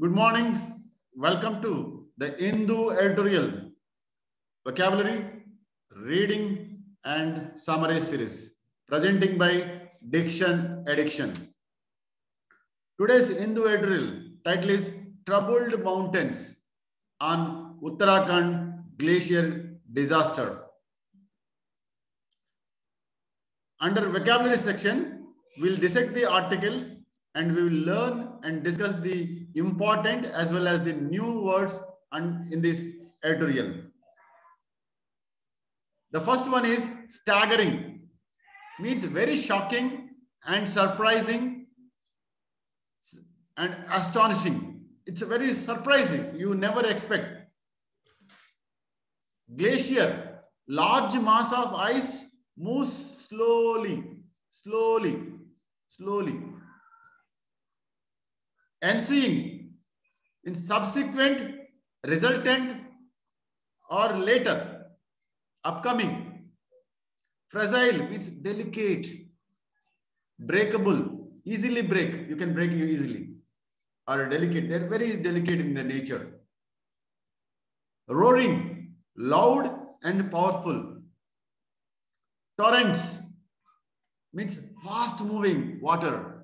Good morning. Welcome to the Hindu editorial vocabulary, reading, and summary series presenting by Diction Addiction. Today's Hindu editorial title is Troubled Mountains on Uttarakhand Glacier Disaster. Under vocabulary section, we'll dissect the article and we will learn and discuss the important as well as the new words in this editorial. The first one is staggering, means very shocking and surprising and astonishing. It's very surprising. You never expect. Glacier, large mass of ice moves slowly. Ensuing in subsequent, resultant, or later, upcoming. Fragile means delicate, breakable, easily break. You can break you easily. Or delicate. They're very delicate in their nature. Roaring, loud and powerful. Torrents means fast moving water.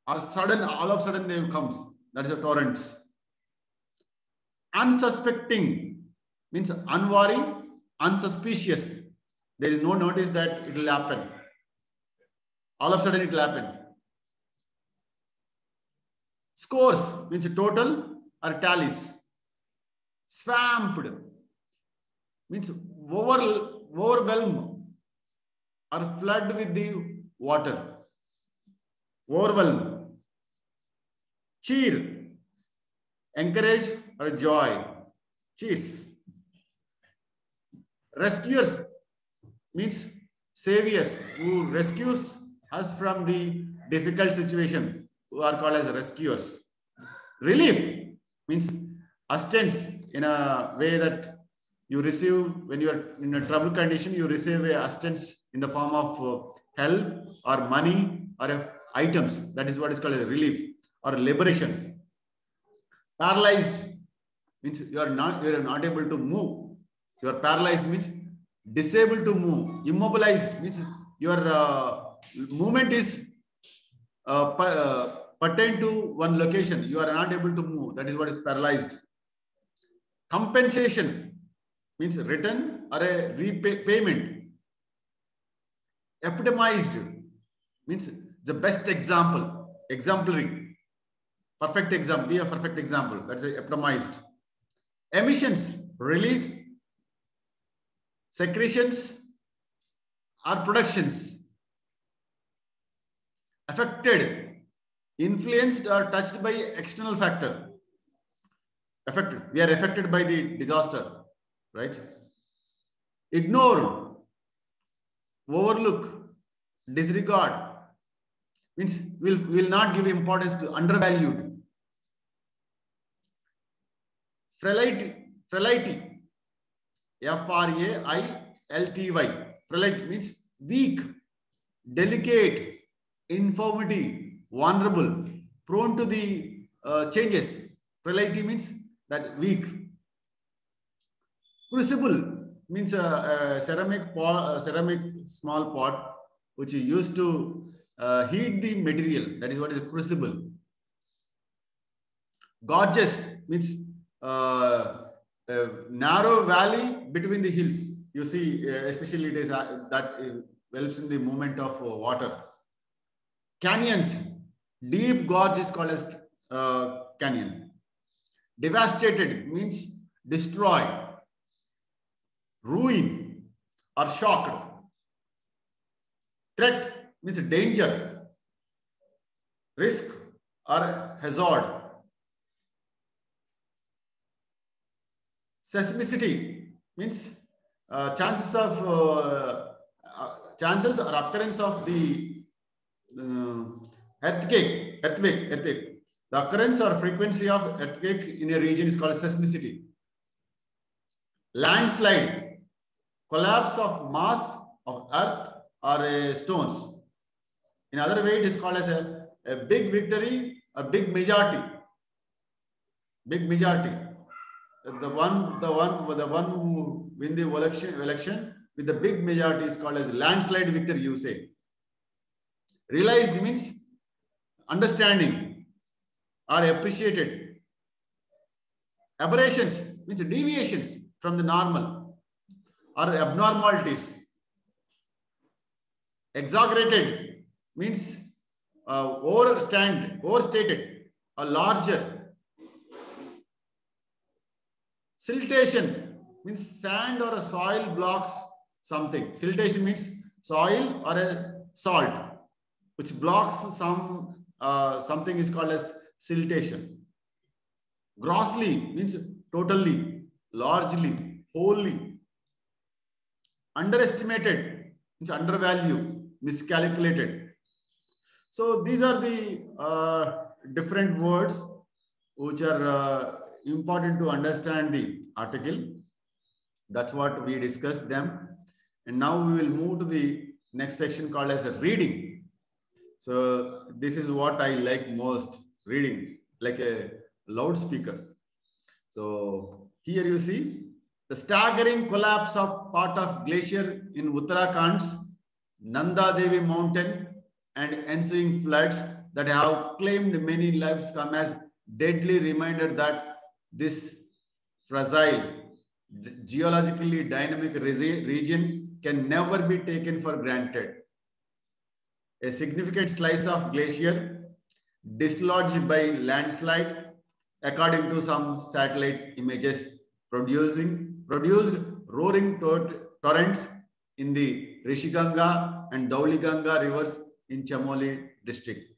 Or sudden, all of a sudden they comes. That is a torrents. Unsuspecting means unworrying, unsuspicious. There is no notice that it will happen. All of a sudden it will happen. Scores means total or tallies. Swamped means overwhelm or flood with the water. Overwhelm. Cheer, encourage or joy. Cheers. Rescuers means saviors who rescues us from the difficult situation, who are called as rescuers. Relief means assistance in a way that you receive when you are in a trouble condition, you receive assistance in the form of help or money or items. That is what is called as relief or liberation. Paralyzed means you are not able to move. You are paralyzed means disabled to move. Immobilized means your movement is pertained to one location. You are not able to move. That is what is paralyzed. Compensation means return or a repayment. Epitomized means the best example, exemplary. Perfect example, be a perfect example. That's epitomized. Emissions, release, secretions, or productions. Affected, influenced or touched by external factor. Affected, we are affected by the disaster, right? Ignore, overlook, disregard. Means will not give importance to, undervalued. Frailty, F-R-A-I-L-T-Y. Frailty means weak, delicate, infirmity, vulnerable, prone to the changes. Frailty means that weak. Crucible means a ceramic small pot which is used to heat the material. That is what is a crucible. Gorges means a narrow valley between the hills. You see, especially it is that helps in the movement of water. Canyons, deep gorge is called as canyon. Devastated means destroy, ruin, or shocked. Threat means danger, risk, or hazard. Seismicity means chances or occurrence of the earthquake. The occurrence or frequency of earthquake in a region is called seismicity. Landslide, collapse of mass of earth or stones. In other way, it is called as a big victory, a big majority. big majority. The one who win the election with the big majority is called as landslide victory, you say. Realized means understanding or appreciated. Aberrations means deviations from the normal or abnormalities. Exaggerated means overstated or larger. Siltation means sand or a soil blocks something. Siltation means soil or a salt which blocks something is called as siltation. Grossly means totally, largely, wholly. Underestimated means undervalue, miscalculated. So these are the different words which are important to understand the article. That's what we discussed them. And now we will move to the next section called as a reading. So this is what I like most, reading, like a loudspeaker. So here you see the staggering collapse of part of glacier in Uttarakhand's Nanda Devi mountain and ensuing floods that have claimed many lives come as deadly reminder that this fragile, geologically dynamic region can never be taken for granted. A significant slice of glacier dislodged by landslide, according to some satellite images, produced roaring torrents in the Rishiganga and Dauliganga rivers in Chamoli district,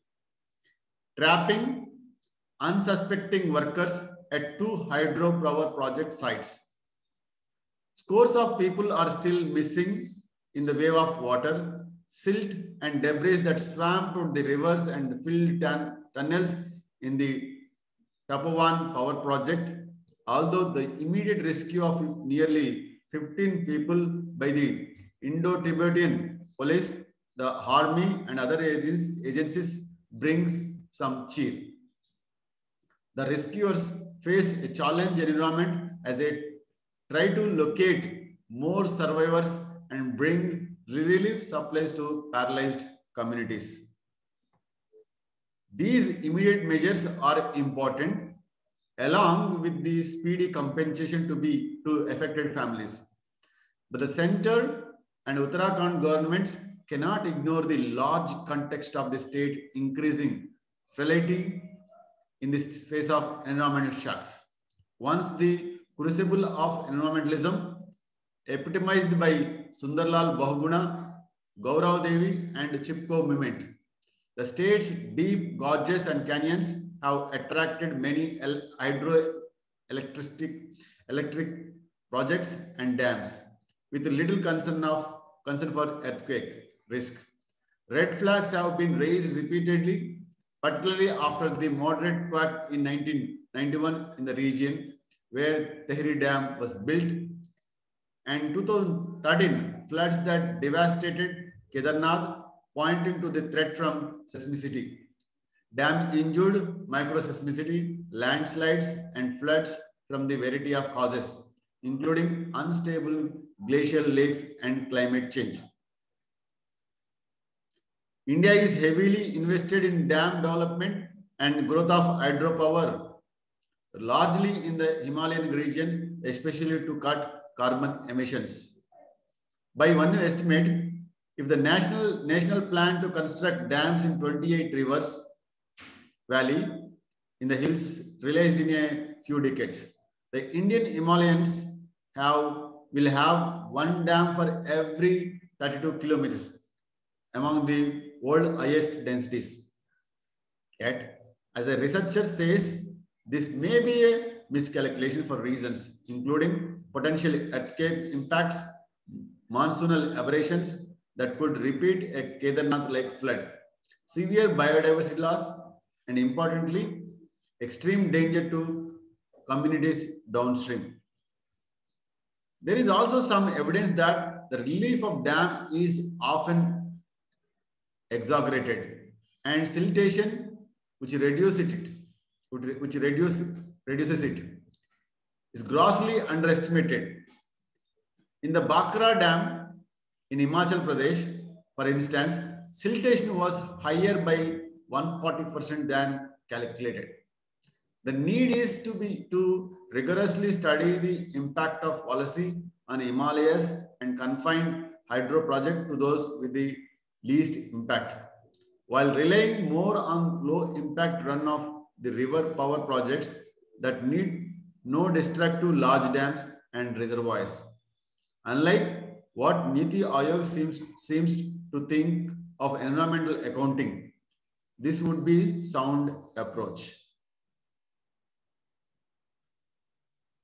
trapping unsuspecting workers at 2 hydropower project sites. Scores of people are still missing in the wave of water, silt and debris that swamped the rivers and filled tunnels in the Tapovan power project. Although the immediate rescue of nearly 15 people by the Indo-Tibetan police, the army and other agencies brings some cheer. The rescuers face a challenging environment as they try to locate more survivors and bring relief supplies to paralyzed communities. These immediate measures are important along with the speedy compensation to affected families. But the center and Uttarakhand governments cannot ignore the large context of the state increasing frailty in this phase of environmental shocks. Once the crucible of environmentalism, epitomized by Sundarlal Bahuguna, Gaurav Devi, and Chipko movement, the state's deep gorges and canyons have attracted many electric projects and dams with little concern for earthquake risk. Red flags have been raised repeatedly, particularly after the moderate quake in 1991 in the region where Tehri Dam was built, and 2013 floods that devastated Kedarnath, pointing to the threat from seismicity. Dam injured microseismicity, landslides, and floods from the variety of causes, including unstable glacial lakes and climate change. India is heavily invested in dam development and growth of hydropower, largely in the Himalayan region, especially to cut carbon emissions. By one estimate, if the national plan to construct dams in 28 rivers valley in the hills realized in a few decades, the Indian Himalayans will have one dam for every 32 kilometers, among the world highest densities. Yet, as a researcher says, this may be a miscalculation for reasons including potential earthquake impacts, monsoonal aberrations that could repeat a Kedarnath-like flood, severe biodiversity loss, and importantly, extreme danger to communities downstream. There is also some evidence that the relief of dam is often exaggerated and siltation, which reduces it. which reduces it, is grossly underestimated. In the Bakra Dam in Himachal Pradesh, for instance, siltation was higher by 140% than calculated. The need is to rigorously study the impact of policy on Himalayas and confine hydro project to those with the least impact, while relying more on low impact runoff the river power projects that need no destructive large dams and reservoirs. Unlike what Niti Aayog seems to think of environmental accounting, this would be sound approach.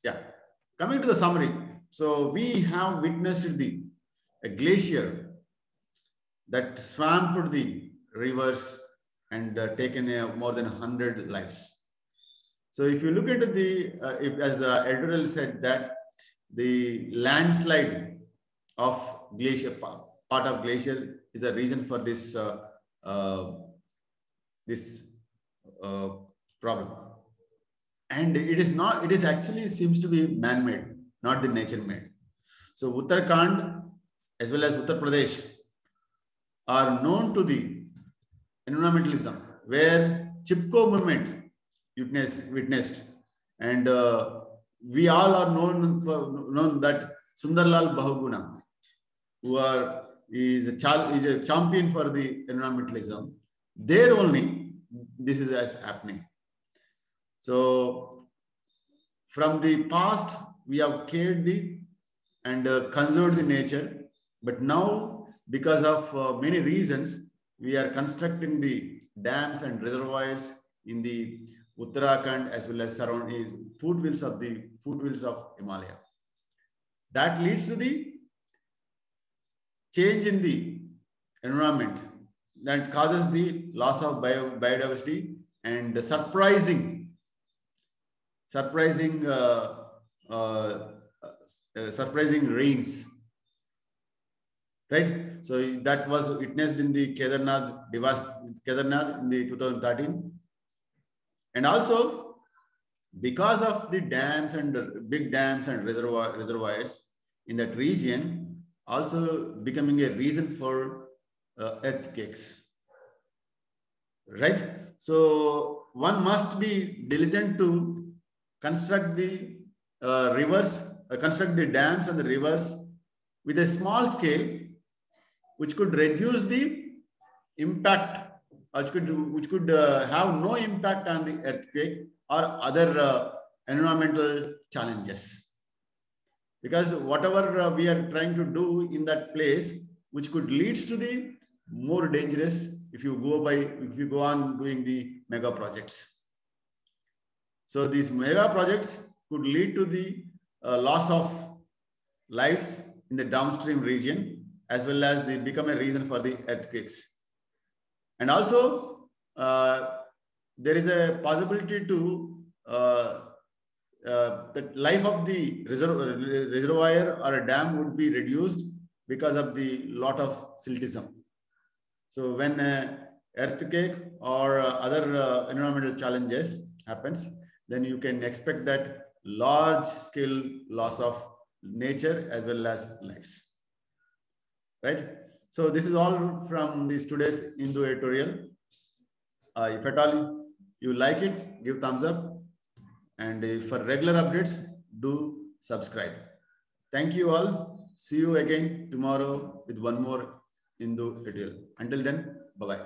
Yeah, coming to the summary. So we have witnessed a glacier that swamped the rivers and taken more than 100 lives. So if you look at as Edurel said, that the landslide of glacier, part of glacier is the reason for this problem. And it is actually seems to be man-made, not the nature-made. So Uttarakhand as well as Uttar Pradesh are known to the environmentalism, where Chipko movement witnessed, and we all are known that Sundarlal Bahuguna, is a champion for the environmentalism. There only this is as happening. So from the past, we have cared and conserved the nature, but now because of many reasons, we are constructing the dams and reservoirs in the Uttarakhand as well as surrounding foothills of Himalaya. That leads to the change in the environment that causes the loss of biodiversity and the surprising rains, right? So that was witnessed in the Kedarnath in the 2013, and also because of the dams and big dams and reservoirs in that region, also becoming a reason for earthquakes, right? So one must be diligent to construct the construct the dams and the rivers with a small scale, which could reduce the impact, which could have no impact on the earthquake or other environmental challenges. Because whatever we are trying to do in that place, which could lead to the more dangerous if you go on doing the mega projects. So these mega projects could lead to the loss of lives in the downstream region, as well as they become a reason for the earthquakes. And also, there is a possibility to the life of the reservoir or a dam would be reduced because of the lot of siltism. So when earthquake or other environmental challenges happens, then you can expect that large scale loss of nature as well as lives, right? So this is all from this today's Hindu editorial. If at all you like it, give thumbs up. And for regular updates, do subscribe. Thank you all. See you again tomorrow with one more Hindu editorial. Until then, bye-bye.